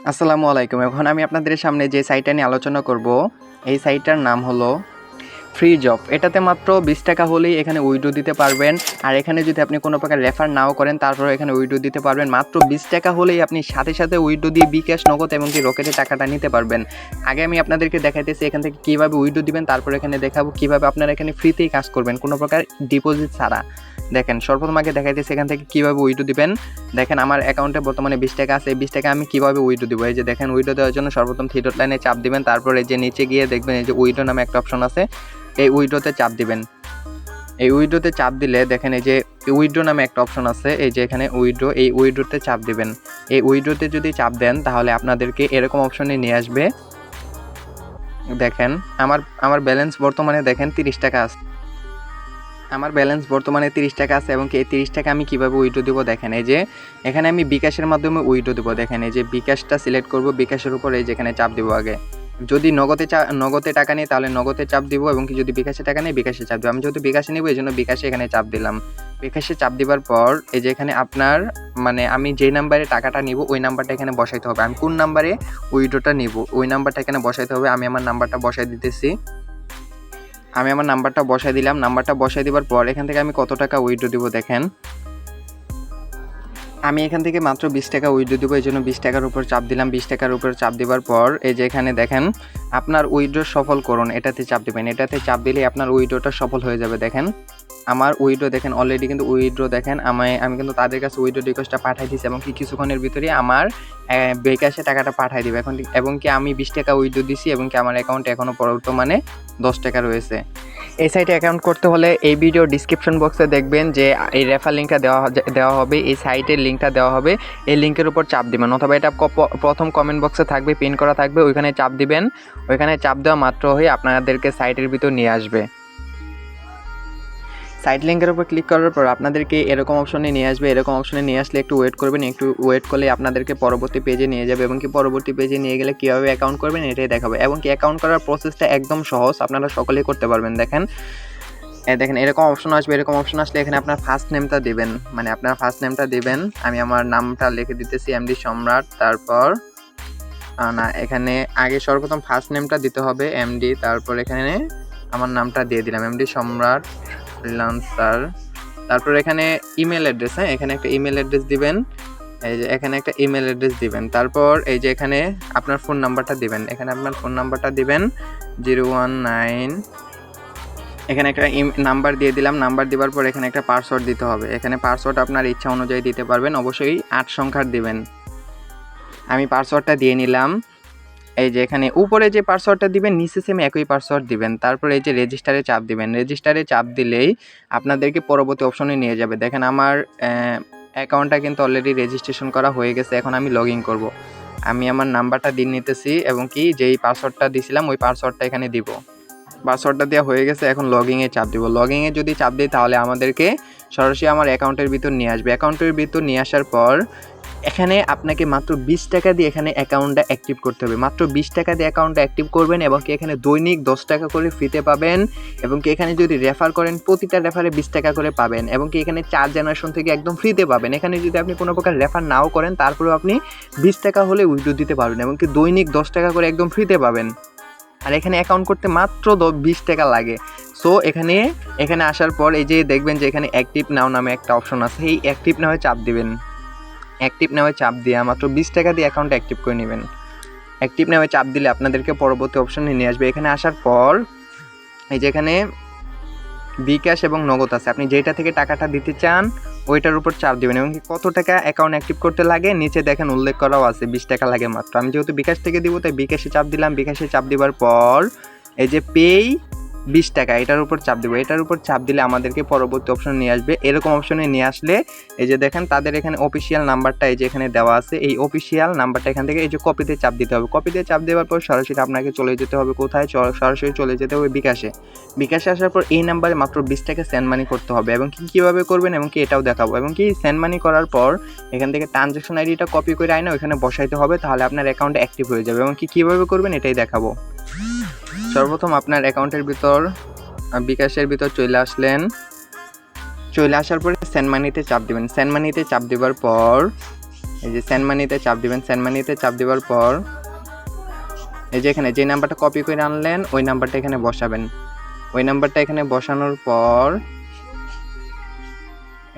আসসালামু আলাইকুম। এখন আমি আপনাদের সামনে যে সাইটটা নিয়ে আলোচনা করব, এই সাইটটার নাম হলো ফ্রি জব। এটাতে মাত্র 20 টাকা হলেই এখানে উইথড্র দিতে পারবেন। আর এখানে যদি আপনি কোনো প্রকার রেফার নাও করেন তারপরেও এখানে উইথড্র দিতে পারবেন। মাত্র 20 টাকা হলেই আপনি সাথে সাথে উইথড্র দিয়ে বিকাশ, নগদ এবং কি রকেটে টাকাটা নিতে পারবেন। আগে আমি আপনাদেরকে দেখাইতেছি এখান থেকে কীভাবে উইথড্র দিবেন, তারপর এখানে দেখাবো কীভাবে আপনারা এখানে ফ্রিতেই কাজ করবেন কোনো প্রকার ডিপোজিট ছাড়া। দেখেন সর্বপ্রথম আগে দেখাইতেছি এখান থেকে কীভাবে উইথড্র দিবেন। দেখেন আমার অ্যাকাউন্টে বর্তমানে 20 টাকা আছে। এই 20 টাকা আমি কীভাবে উইথড্র দিব, এই যে দেখেন উইথড্র দেওয়ার জন্য সর্বপ্রথম থ্রি ডট লাইনে চাপ দিবেন। তারপর এই যে নিচে গিয়ে দেখবেন এই যে উইথড্র নামে একটা অপশন আছে, এই উইথড্রতে চাপ দিবেন। এই উইথড্রতে চাপ দিলে দেখেন এই যে উইথড্র নামে একটা অপশন আছে, এই যে এখানে উইথড্র, এই উইথড্রতে চাপ দিবেন। এই উইথড্রতে যদি চাপ দেন তাহলে আপনাদেরকে এরকম অপশনে নিয়ে আসবে। দেখেন আমার ব্যালেন্স বর্তমানে দেখেন 30 টাকা আছে। আমার ব্যালেন্স বর্তমানে 30 টাকা আছে এবং এই 30 টাকা আমি কীভাবে উইথড্র দেবো দেখেন, এই যে এখানে আমি বিকাশের মাধ্যমে উইথড্র দেবো। দেখেন এই যে বিকাশটা সিলেক্ট করব, বিকাশের উপর এই যে এখানে চাপ দেবো। আগে যদি নগদে টাকা নিই তাহলে নগদে চাপ দিব, এবং কি যদি বিকাশে টাকা নিই বিকাশে চাপ দেবো। আমি যেহেতু বিকাশে নেব এই জন্য বিকাশে এখানে চাপ দিলাম। বিকাশে চাপ দেওয়ার পর এই যে এখানে আপনার আমি যেই নাম্বারে টাকাটা নিব ওই নাম্বারটা এখানে বসাইতে হবে। আমি কোন নাম্বারে উইথড্রটা নিব ওই নাম্বারটা এখানে বসাইতে হবে। আমি আমার নাম্বারটা বসাই দিতেছি। আমি আমার নাম্বারটা বসাই দিলাম। নাম্বারটা বসাই দেওয়ার পর এখান থেকে আমি কত টাকা উইথড্র দিব দেখেন, আমি এখান থেকে মাত্র 20 টাকা উইথড্র দেবো। এই জন্য 20 টাকার উপর চাপ দিলাম। 20 টাকার উপর চাপ দেওয়ার পর এই যে এখানে দেখেন আপনার উইথড্র সফল করুন, এটাতে চাপ দেবেন। এটাতে চাপ দিলে আপনার উইথড্রটা সফল হয়ে যাবে। দেখেন আমার উইথড্র দেখেন অলরেডি কিন্তু উইথড্র দেখেন আমি কিন্তু তাদের কাছে উইথড্র রিকোয়েস্টটা পাঠিয়ে দিয়েছি এবং কিছুক্ষণের ভিতরে আমার বিকাশে টাকাটা পাঠিয়ে দেবে এখন। এবং কি আমি 20 টাকা উইথড্র দিছি এবং কি আমার অ্যাকাউন্টে এখনও বর্তমানে 10 টাকা রয়েছে। এই সাইটে অ্যাকাউন্ট করতে হলে এই ভিডিও ডিসক্রিপশন বক্সে দেখবেন যে এই রেফার লিঙ্কটা দেওয়া হবে, এই সাইটের লিঙ্কটা দেওয়া হবে। এই লিঙ্কের উপর চাপ দিবেন, অথবা এটা প্রথম কমেন্ট বক্সে থাকবে, পিন করা থাকবে, ওইখানে চাপ দিবেন। ওইখানে চাপ দেওয়া মাত্র হয়ে আপনাদেরকে সাইটের ভিতর নিয়ে আসবে। সাইট লিঙ্কের উপর ক্লিক করার পর আপনাদেরকে এরকম অপশনে নিয়ে আসবে। এরকম অপশনে নিয়ে আসলে একটু ওয়েট করবেন। একটু ওয়েট করলে আপনাদেরকে পরবর্তী পেজে নিয়ে যাবে, এবং কি পরবর্তী পেজে নিয়ে গেলে কীভাবে অ্যাকাউন্ট করবেন এটাই দেখাবে। এবং কি অ্যাকাউন্ট করার প্রসেসটা একদম সহজ, আপনারা সকলেই করতে পারবেন। দেখেন এরকম অপশন আসবে। এরকম অপশন আসলে এখানে আপনার ফার্স্ট নেমটা দিবেন, আপনার ফার্স্ট নেমটা দিবেন। আমি আমার নামটা লিখে দিতেছি এমডি সম্রাট। তারপর এখানে আগে সর্বপ্রথম ফার্স্ট নেমটা দিতে হবে এমডি, তারপর এখানে আমার নামটা দিয়ে দিলাম এমডি সম্রাট ফ্রিল্যান্সার। তারপর এখানে ইমেল অ্যাড্রেস, এখানে একটা ইমেল অ্যাড্রেস দিবেন। এই যে এখানে একটা ইমেল অ্যাড্রেস দিবেন। তারপর এই যে এখানে আপনার ফোন নাম্বারটা দিবেন। এখানে আপনার ফোন নাম্বারটা দিবেন 019। এখানে একটা নাম্বার দিয়ে দিলাম। নাম্বার দেওয়ার পর এখানে একটা পাসওয়ার্ড দিতে হবে। এখানে পাসওয়ার্ড আপনার ইচ্ছা অনুযায়ী দিতে পারবেন, অবশ্যই 8 সংখ্যার দিবেন। আমি পাসওয়ার্ডটা দিয়ে নিলাম। এই যে এখানে উপরে যে পাসওয়ার্ডটা দিবেন নিচে সেম একই পাসওয়ার্ড দিবেন। তারপর এই যে রেজিস্টারে চাপ দিবেন। রেজিস্টারে চাপ দিলেই আপনাদেরকে পরবর্তী অপশনে নিয়ে যাবে। দেখেন আমার অ্যাকাউন্টটা কিন্তু অলরেডি রেজিস্ট্রেশন করা হয়ে গেছে। এখন আমি লগ ইন করবো। আমি আমার নাম্বারটা দিয়ে নিতেছি এবং কি যেই পাসওয়ার্ডটা দিয়েছিলাম ওই পাসওয়ার্ডটা এখানে দিব। পাসওয়ার্ডটা দেওয়া হয়ে গেছে। এখন লগইনে চাপ দিব। লগইনে যদি চাপ দিই তাহলে আমাদেরকে সরাসরি আমার অ্যাকাউন্টের ভিতর নিয়ে আসবে। অ্যাকাউন্টের ভিতর নিয়ে আসার পর এখানে আপনাকে মাত্র 20 টাকা দিয়ে এখানে অ্যাকাউন্টটা অ্যাক্টিভ করতে হবে। মাত্র 20 টাকা দিয়ে অ্যাকাউন্টটা অ্যাক্টিভ করবেন এবং কি এখানে দৈনিক 10 টাকা করে ফ্রিতে পাবেন, এবং কি এখানে যদি রেফার করেন প্রতিটা রেফারে 20 টাকা করে পাবেন, এবং কি এখানে 4 জেনারেশন থেকে একদম ফ্রিতে পাবেন। এখানে যদি আপনি কোনো প্রকার রেফার নাও করেন তারপরেও আপনি 20 টাকা হলে উইথড্র দিতে পারবেন, এবং কি দৈনিক 10 টাকা করে একদম ফ্রিতে পাবেন। আর এখানে অ্যাকাউন্ট করতে মাত্র 20 টাকা লাগে। সো এখানে আসার পর এই যে দেখবেন যে এখানে অ্যাক্টিভ নাও নামে একটা অপশন আছে, এই অ্যাক্টিভ নাওয়ে চাপ দিবেন। অ্যাক্টিভ নাওয়ে চাপ দিয়ে মাত্র 20 টাকা দিয়ে অ্যাকাউন্ট অ্যাক্টিভ করে নেবেন। অ্যাক্টিভ নাওয়ে চাপ দিলে আপনাদেরকে পরবর্তী অপশনে নিয়ে আসবে। এখানে আসার পর এই যে এখানে বিকাশ এবং নগদ আছে, আপনি যেটা থেকে টাকাটা দিতে চান ওইটার উপর চাপ দেবেন, এবং কত টাকা অ্যাকাউন্ট অ্যাক্টিভ করতে লাগে নিচে দেখেন উল্লেখ করাও আছে, 20 টাকা লাগে মাত্র। আমি যেহেতু বিকাশ থেকে দিব তাই বিকাশে চাপ দিলাম। বিকাশে চাপ দেওয়ার পর এই যে পেই 20 টাকা এটার উপর চাপ দেবো। এটার উপর চাপ দিলে আমাদেরকে পরবর্তী অপশন নিয়ে আসবে। এরকম অপশনে নিয়ে আসলে এই যে দেখেন তাদের এখানে অফিসিয়াল নাম্বারটা এই যে এখানে দেওয়া আছে, এই অফিসিয়াল নাম্বারটা এখান থেকে এই যে কপিতে চাপ দিতে হবে। কপিতে চাপ দেওয়ার পর সরাসরি আপনাকে চলে যেতে হবে কোথায়, সরাসরি চলে যেতে হবে বিকাশে। বিকাশে আসার পর এই নাম্বারে মাত্র 20 টাকা সেন্ড মানি করতে হবে, এবং কীভাবে করবেন এবং কি এটাও দেখাবো। এবং কি সেন্ড মানি করার পর এখান থেকে ট্রানজ্যাকশন আইডিটা কপি করে আইনা ওইখানে বসাইতে হবে, তাহলে আপনার অ্যাকাউন্ট অ্যাক্টিভ হয়ে যাবে। এবং কীভাবে করবেন এটাই দেখাবো। সর্বপ্রথম আপনার অ্যাকাউন্টের ভিতর বিকাশের ভিতর চলে আসলেন। চলে আসার পরে সেন্ড মানিতে চাপ দেবেন। সেন্ড মানিতে চাপ দেওয়ার পর এই যে সেন্ড মানিতে চাপ দিবেন। সেন্ড মানিতে চাপ দেওয়ার পর এই যে এখানে যে নাম্বারটা কপি করে আনলেন ওই নাম্বারটা এখানে বসাবেন। ওই নাম্বারটা এখানে বসানোর পর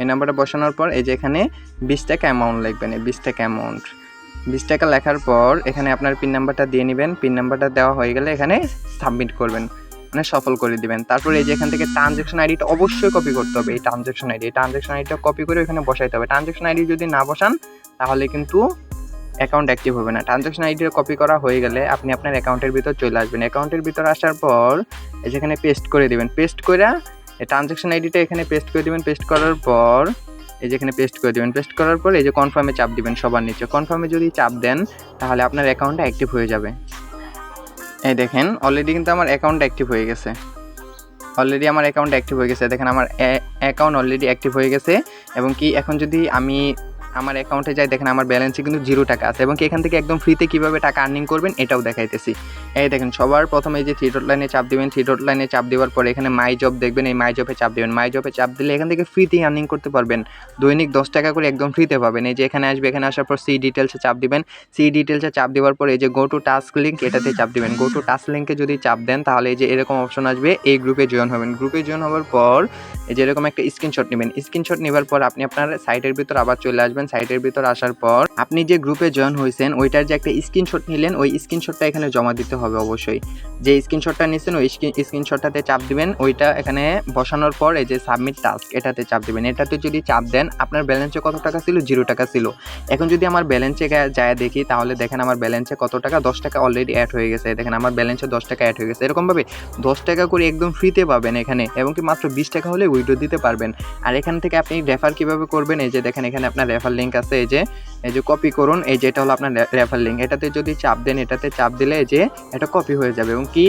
এই নাম্বারটা বসানোর পর এই যে এখানে 20 টাকা অ্যামাউন্ট লিখবেন। এই 20 টাকা অ্যামাউন্ট 20 টাকা লেখার পর এখানে আপনার পিন নাম্বারটা দিয়ে নেবেন। পিন নাম্বারটা দেওয়া হয়ে গেলে এখানে সাবমিট করবেন, মানে সফল করে দিবেন। তারপর এই যে এখান থেকে ট্রানজ্যাকশন আইডিটা অবশ্যই কপি করতে হবে। এই ট্রানজ্যাকশন আইডিটা কপি করে এখানে বসাইতে হবে। ট্রানজ্যাকশন আইডি যদি না বসান তাহলে কিন্তু অ্যাকাউন্ট অ্যাক্টিভ হবে না। ট্রানজ্যাকশন আইডিটা কপি করা হয়ে গেলে আপনি আপনার অ্যাকাউন্টের ভিতর চলে আসবেন। অ্যাকাউন্টের ভিতর আসার পর এই যেখানে পেস্ট করে দিবেন। পেস্ট করে এই ট্রানজ্যাকশন আইডিটা এখানে পেস্ট করে দিবেন। পেস্ট করার পর এই যেখানে পেস্ট করে দিবেন। পেস্ট করার পর এই যে কনফার্মে চাপ দিবেন সবার নিচে। কনফার্মে যদি চাপ দেন তাহলে আপনার অ্যাকাউন্টটা অ্যাক্টিভ হয়ে যাবে। এই দেখেন অলরেডি কিন্তু আমার অ্যাকাউন্ট অ্যাক্টিভ হয়ে গেছে। দেখেন আমার অ্যাকাউন্ট অলরেডি অ্যাক্টিভ হয়ে গেছে। এবং কি এখন যদি আমি আমার অ্যাকাউন্টে যাই দেখেন আমার ব্যালেন্সে কিন্তু 0 টাকা আছে। এবং কি এখান থেকে একদম ফ্রিতে কীভাবে টাকা আর্নিং করবেন এটাও দেখাইতেছি। এই দেখেন সবার প্রথমে এই যে 3 ডট লাইনে চাপ দিবেন। 3 ডট লাইনে চাপ দেওয়ার পরে এখানে মাই জব দেখবেন। এই মাই জবে চাপ দিবেন। মাই জবে চাপ দিলে এখান থেকে ফ্রিতেই আর্নিং করতে পারবেন। দৈনিক 10 টাকা করে একদম ফ্রিতে পাবেন। এই যে এখানে আসবে, এখানে আসার পর সি ডিটেলসে চাপ দিবেন। সি ডিটেলসে চাপ দেওয়ার পরে এই যে গো টু টাস্ক লিঙ্ক এটাতে চাপ দিবেন। গো টু টাস্ক লিঙ্কে যদি চাপ দেন তাহলে এই যে এরকম অপশন আসবে, এই গ্রুপে জয়েন হবেন। গ্রুপে জয়েন হওয়ার পর এই যে এরকম একটা স্ক্রিনশট নেবেন। স্ক্রিনশট নেওয়ার পর আপনি আপনার সাইটের ভিতর আবার চলে আসবেন। সাইটের ভিতর আসার পর আপনি যে গ্রুপে জয়েন হয়েছেন ওইটার যে একটা স্ক্রিনশট নিলেন ওই স্ক্রিনশটটা এখানে জমা দিতে হবে অবশ্যই। যে স্ক্রিনশটটা নিয়েছেন ওই স্ক্রিনশটটাতে চাপ দিবেন। ওইটা এখানে বসানোর পর এই যে সাবমিট টাস্ক এটাতে চাপ দিবেন। এটাতে যদি চাপ দেন আপনার ব্যালেন্সে কত টাকা ছিল? 0 টাকা ছিল। এখন যদি আমার ব্যালেন্সে যায় দেখি তাহলে দেখেন আমার ব্যালেন্সে কত টাকা? 10 টাকা অলরেডি অ্যাড হয়ে গেছে। দেখেন আমার ব্যালেন্সে 10 টাকা অ্যাড হয়ে গেছে। এরকমভাবে 10 টাকা করে একদম ফ্রিতে পাবেন এখানে, এবং কি মাত্র 20 টাকা হলে উইথড্র দিতে পারবেন। আর এখান থেকে আপনি রেফার কীভাবে করবেন এই যে দেখেন এখানে আপনার রেফার লিঙ্ক আছে। এই যে কপি করুন। এই যে এটা হলো আপনার রেফার লিঙ্ক। এটাতে যদি চাপ দেন, এটাতে চাপ দিলে যে এটা কপি হয়ে যাবে। এবং কি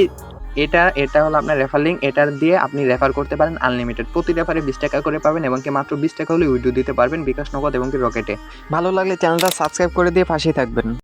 এটা হলো আপনার রেফার লিঙ্ক। এটার দিয়ে আপনি রেফার করতে পারেন আনলিমিটেড। প্রতি রেফারে 20 টাকা করে পাবেন এবং কি মাত্র 20 টাকা হলে উইথড্র দিতে পারবেন বিকাশ নগদ এবং কি রকেটে। ভালো লাগলে চ্যানেলটা সাবস্ক্রাইব করে দিয়ে পাশেই থাকবেন।